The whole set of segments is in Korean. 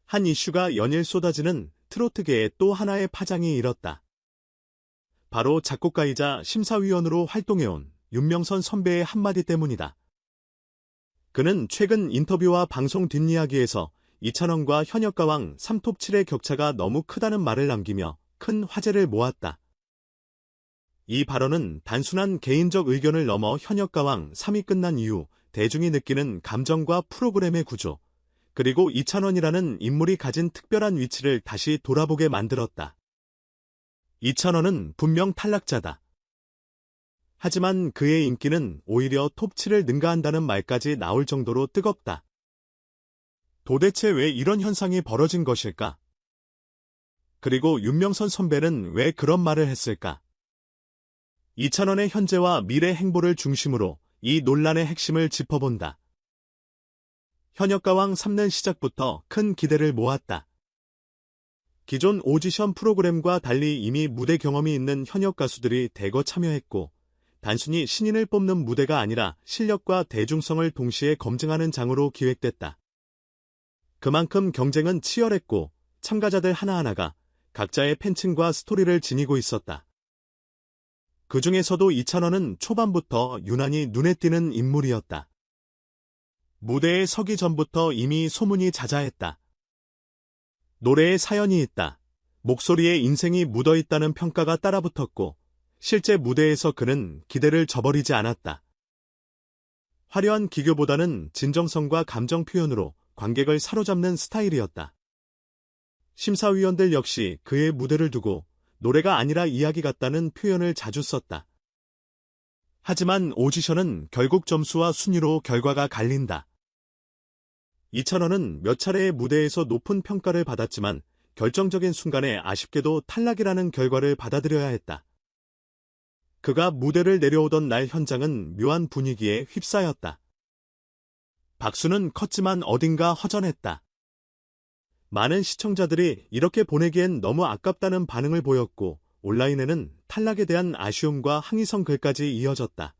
한 이슈가 연일 쏟아지는 트로트계에 또 하나의 파장이 일었다. 바로 작곡가이자 심사위원으로 활동해온 윤명선 선배의 한마디 때문이다. 그는 최근 인터뷰와 방송 뒷이야기에서 이찬원과 현역가왕 3톱7의 격차가 너무 크다는 말을 남기며 큰 화제를 모았다. 이 발언은 단순한 개인적 의견을 넘어 현역가왕 3이 끝난 이후 대중이 느끼는 감정과 프로그램의 구조, 그리고 이찬원이라는 인물이 가진 특별한 위치를 다시 돌아보게 만들었다. 이찬원은 분명 탈락자다. 하지만 그의 인기는 오히려 톱7을 능가한다는 말까지 나올 정도로 뜨겁다. 도대체 왜 이런 현상이 벌어진 것일까? 그리고 윤명선 선배는 왜 그런 말을 했을까? 이찬원의 현재와 미래 행보를 중심으로 이 논란의 핵심을 짚어본다. 현역가왕 3는 시작부터 큰 기대를 모았다. 기존 오디션 프로그램과 달리 이미 무대 경험이 있는 현역 가수들이 대거 참여했고, 단순히 신인을 뽑는 무대가 아니라 실력과 대중성을 동시에 검증하는 장으로 기획됐다. 그만큼 경쟁은 치열했고 참가자들 하나하나가 각자의 팬층과 스토리를 지니고 있었다. 그 중에서도 이찬원은 초반부터 유난히 눈에 띄는 인물이었다. 무대에 서기 전부터 이미 소문이 자자했다. 노래에 사연이 있다. 목소리에 인생이 묻어있다는 평가가 따라붙었고, 실제 무대에서 그는 기대를 저버리지 않았다. 화려한 기교보다는 진정성과 감정 표현으로 관객을 사로잡는 스타일이었다. 심사위원들 역시 그의 무대를 두고 노래가 아니라 이야기 같다는 표현을 자주 썼다. 하지만 오디션은 결국 점수와 순위로 결과가 갈린다. 이찬원은 몇 차례의 무대에서 높은 평가를 받았지만 결정적인 순간에 아쉽게도 탈락이라는 결과를 받아들여야 했다. 그가 무대를 내려오던 날 현장은 묘한 분위기에 휩싸였다. 박수는 컸지만 어딘가 허전했다. 많은 시청자들이 이렇게 보내기엔 너무 아깝다는 반응을 보였고, 온라인에는 탈락에 대한 아쉬움과 항의성 글까지 이어졌다.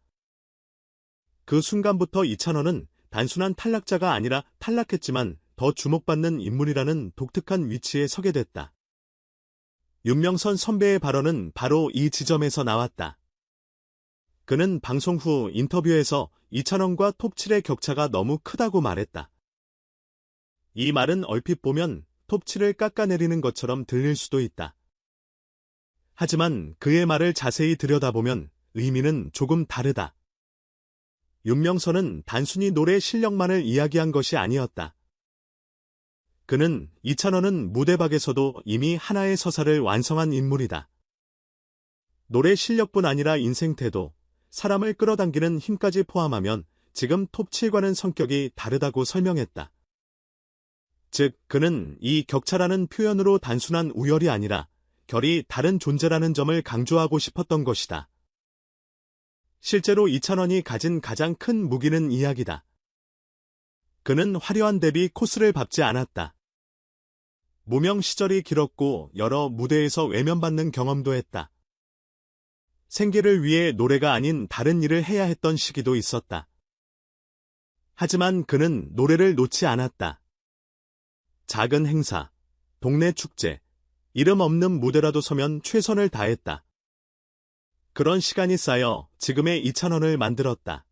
그 순간부터 이찬원은 단순한 탈락자가 아니라 탈락했지만 더 주목받는 인물이라는 독특한 위치에 서게 됐다. 윤명선 선배의 발언은 바로 이 지점에서 나왔다. 그는 방송 후 인터뷰에서 이찬원과 톱7의 격차가 너무 크다고 말했다. 이 말은 얼핏 보면 톱7을 깎아내리는 것처럼 들릴 수도 있다. 하지만 그의 말을 자세히 들여다보면 의미는 조금 다르다. 윤명선은 단순히 노래 실력만을 이야기한 것이 아니었다. 그는 이찬원은 무대박에서도 이미 하나의 서사를 완성한 인물이다. 노래 실력뿐 아니라 인생 태도, 사람을 끌어당기는 힘까지 포함하면 지금 톱7과는 성격이 다르다고 설명했다. 즉, 그는 이 격차라는 표현으로 단순한 우열이 아니라 결이 다른 존재라는 점을 강조하고 싶었던 것이다. 실제로 이찬원이 가진 가장 큰 무기는 이야기다. 그는 화려한 데뷔 코스를 밟지 않았다. 무명 시절이 길었고 여러 무대에서 외면받는 경험도 했다. 생계를 위해 노래가 아닌 다른 일을 해야 했던 시기도 있었다. 하지만 그는 노래를 놓지 않았다. 작은 행사, 동네 축제, 이름 없는 무대라도 서면 최선을 다했다. 그런 시간이 쌓여 지금의 이찬원을 만들었다.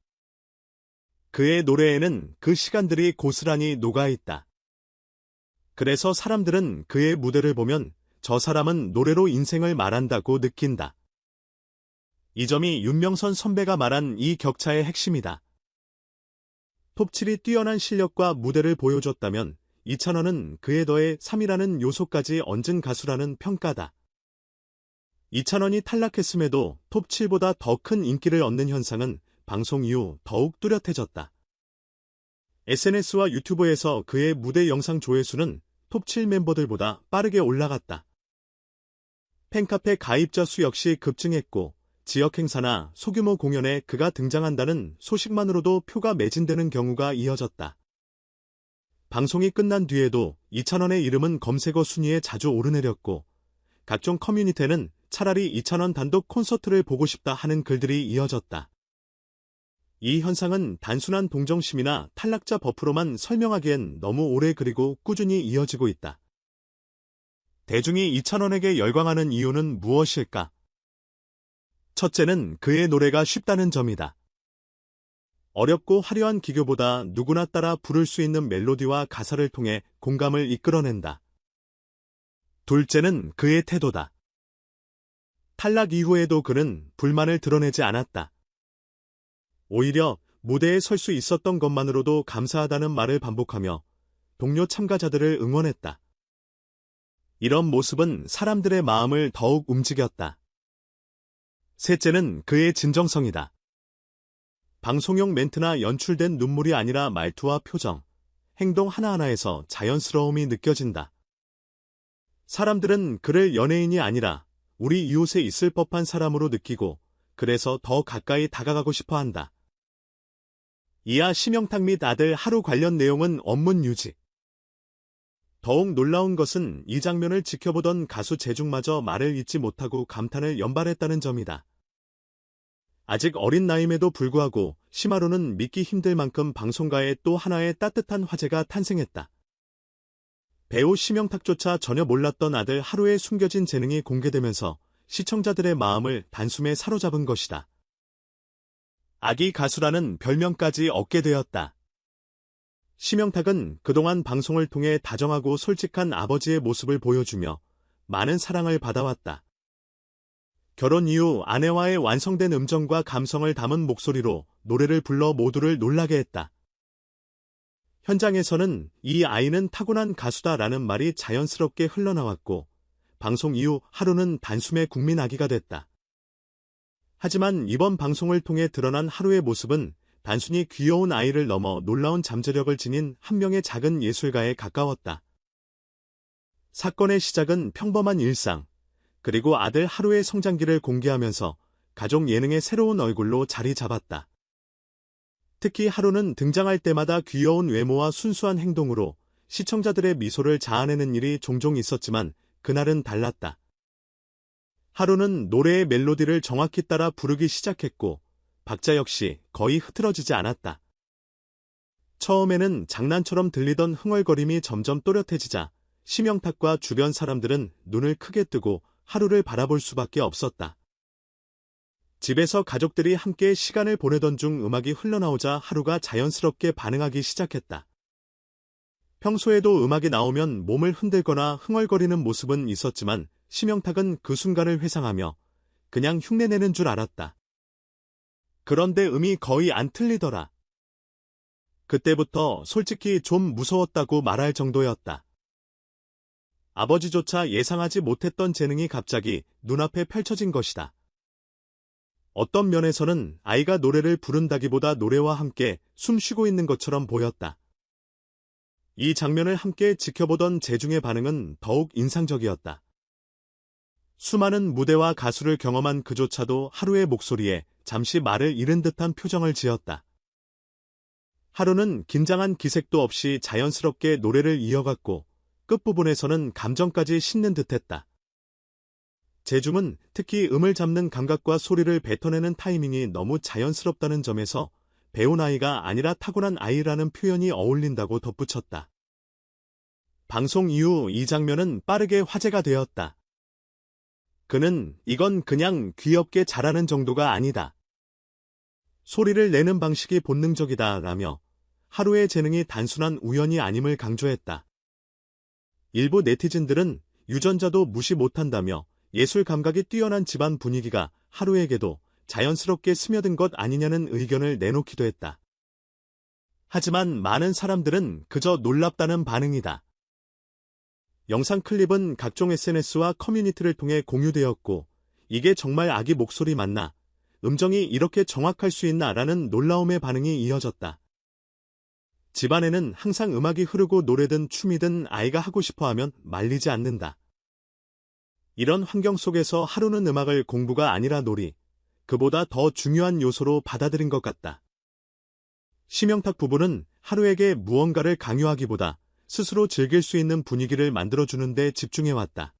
그의 노래에는 그 시간들이 고스란히 녹아있다. 그래서 사람들은 그의 무대를 보면 저 사람은 노래로 인생을 말한다고 느낀다. 이 점이 윤명선 선배가 말한 이 격차의 핵심이다. 톱7이 뛰어난 실력과 무대를 보여줬다면 이찬원은 그에 더해 3이라는 요소까지 얹은 가수라는 평가다. 이찬원이 탈락했음에도 톱7보다 더 큰 인기를 얻는 현상은 방송 이후 더욱 뚜렷해졌다. SNS와 유튜브에서 그의 무대 영상 조회수는 톱7 멤버들보다 빠르게 올라갔다. 팬카페 가입자 수 역시 급증했고, 지역 행사나 소규모 공연에 그가 등장한다는 소식만으로도 표가 매진되는 경우가 이어졌다. 방송이 끝난 뒤에도 이찬원의 이름은 검색어 순위에 자주 오르내렸고, 각종 커뮤니티에는 차라리 이찬원 단독 콘서트를 보고 싶다 하는 글들이 이어졌다. 이 현상은 단순한 동정심이나 탈락자 버프로만 설명하기엔 너무 오래 그리고 꾸준히 이어지고 있다. 대중이 이찬원에게 열광하는 이유는 무엇일까? 첫째는 그의 노래가 쉽다는 점이다. 어렵고 화려한 기교보다 누구나 따라 부를 수 있는 멜로디와 가사를 통해 공감을 이끌어낸다. 둘째는 그의 태도다. 탈락 이후에도 그는 불만을 드러내지 않았다. 오히려 무대에 설 수 있었던 것만으로도 감사하다는 말을 반복하며 동료 참가자들을 응원했다. 이런 모습은 사람들의 마음을 더욱 움직였다. 셋째는 그의 진정성이다. 방송용 멘트나 연출된 눈물이 아니라 말투와 표정, 행동 하나하나에서 자연스러움이 느껴진다. 사람들은 그를 연예인이 아니라 우리 이웃에 있을 법한 사람으로 느끼고 그래서 더 가까이 다가가고 싶어 한다. 이하 심영탁 및 아들 하루 관련 내용은 원문 유지. 더욱 놀라운 것은 이 장면을 지켜보던 가수 재중마저 말을 잇지 못하고 감탄을 연발했다는 점이다. 아직 어린 나이임에도 불구하고 심하루는 믿기 힘들 만큼 방송가에 또 하나의 따뜻한 화제가 탄생했다. 배우 심영탁조차 전혀 몰랐던 아들 하루의 숨겨진 재능이 공개되면서 시청자들의 마음을 단숨에 사로잡은 것이다. 아기 가수라는 별명까지 얻게 되었다. 심영탁은 그동안 방송을 통해 다정하고 솔직한 아버지의 모습을 보여주며 많은 사랑을 받아왔다. 결혼 이후 아내와의 완성된 음정과 감성을 담은 목소리로 노래를 불러 모두를 놀라게 했다. 현장에서는 이 아이는 타고난 가수다라는 말이 자연스럽게 흘러나왔고 방송 이후 하루는 단숨에 국민 아기가 됐다. 하지만 이번 방송을 통해 드러난 하루의 모습은 단순히 귀여운 아이를 넘어 놀라운 잠재력을 지닌 한 명의 작은 예술가에 가까웠다. 사건의 시작은 평범한 일상, 그리고 아들 하루의 성장기를 공개하면서 가족 예능의 새로운 얼굴로 자리 잡았다. 특히 하루는 등장할 때마다 귀여운 외모와 순수한 행동으로 시청자들의 미소를 자아내는 일이 종종 있었지만 그날은 달랐다. 하루는 노래의 멜로디를 정확히 따라 부르기 시작했고 박자 역시 거의 흐트러지지 않았다. 처음에는 장난처럼 들리던 흥얼거림이 점점 또렷해지자 심영탁과 주변 사람들은 눈을 크게 뜨고 하루를 바라볼 수밖에 없었다. 집에서 가족들이 함께 시간을 보내던 중 음악이 흘러나오자 하루가 자연스럽게 반응하기 시작했다. 평소에도 음악이 나오면 몸을 흔들거나 흥얼거리는 모습은 있었지만 심영탁은 그 순간을 회상하며 그냥 흉내내는 줄 알았다. 그런데 음이 거의 안 틀리더라. 그때부터 솔직히 좀 무서웠다고 말할 정도였다. 아버지조차 예상하지 못했던 재능이 갑자기 눈앞에 펼쳐진 것이다. 어떤 면에서는 아이가 노래를 부른다기보다 노래와 함께 숨 쉬고 있는 것처럼 보였다. 이 장면을 함께 지켜보던 재중의 반응은 더욱 인상적이었다. 수많은 무대와 가수를 경험한 그조차도 하루의 목소리에 잠시 말을 잃은 듯한 표정을 지었다. 하루는 긴장한 기색도 없이 자연스럽게 노래를 이어갔고 끝부분에서는 감정까지 싣는 듯했다. 재중은 특히 음을 잡는 감각과 소리를 뱉어내는 타이밍이 너무 자연스럽다는 점에서 배운 아이가 아니라 타고난 아이라는 표현이 어울린다고 덧붙였다. 방송 이후 이 장면은 빠르게 화제가 되었다. 그는 이건 그냥 귀엽게 잘하는 정도가 아니다. 소리를 내는 방식이 본능적이다 라며 하루의 재능이 단순한 우연이 아님을 강조했다. 일부 네티즌들은 유전자도 무시 못한다며 예술 감각이 뛰어난 집안 분위기가 하루에게도 자연스럽게 스며든 것 아니냐는 의견을 내놓기도 했다. 하지만 많은 사람들은 그저 놀랍다는 반응이다. 영상 클립은 각종 SNS와 커뮤니티를 통해 공유되었고 이게 정말 아기 목소리 맞나? 음정이 이렇게 정확할 수 있나? 라는 놀라움의 반응이 이어졌다. 집안에는 항상 음악이 흐르고 노래든 춤이든 아이가 하고 싶어하면 말리지 않는다. 이런 환경 속에서 하루는 음악을 공부가 아니라 놀이, 그보다 더 중요한 요소로 받아들인 것 같다. 심영탁 부부는 하루에게 무언가를 강요하기보다 스스로 즐길 수 있는 분위기를 만들어주는 데 집중해왔다.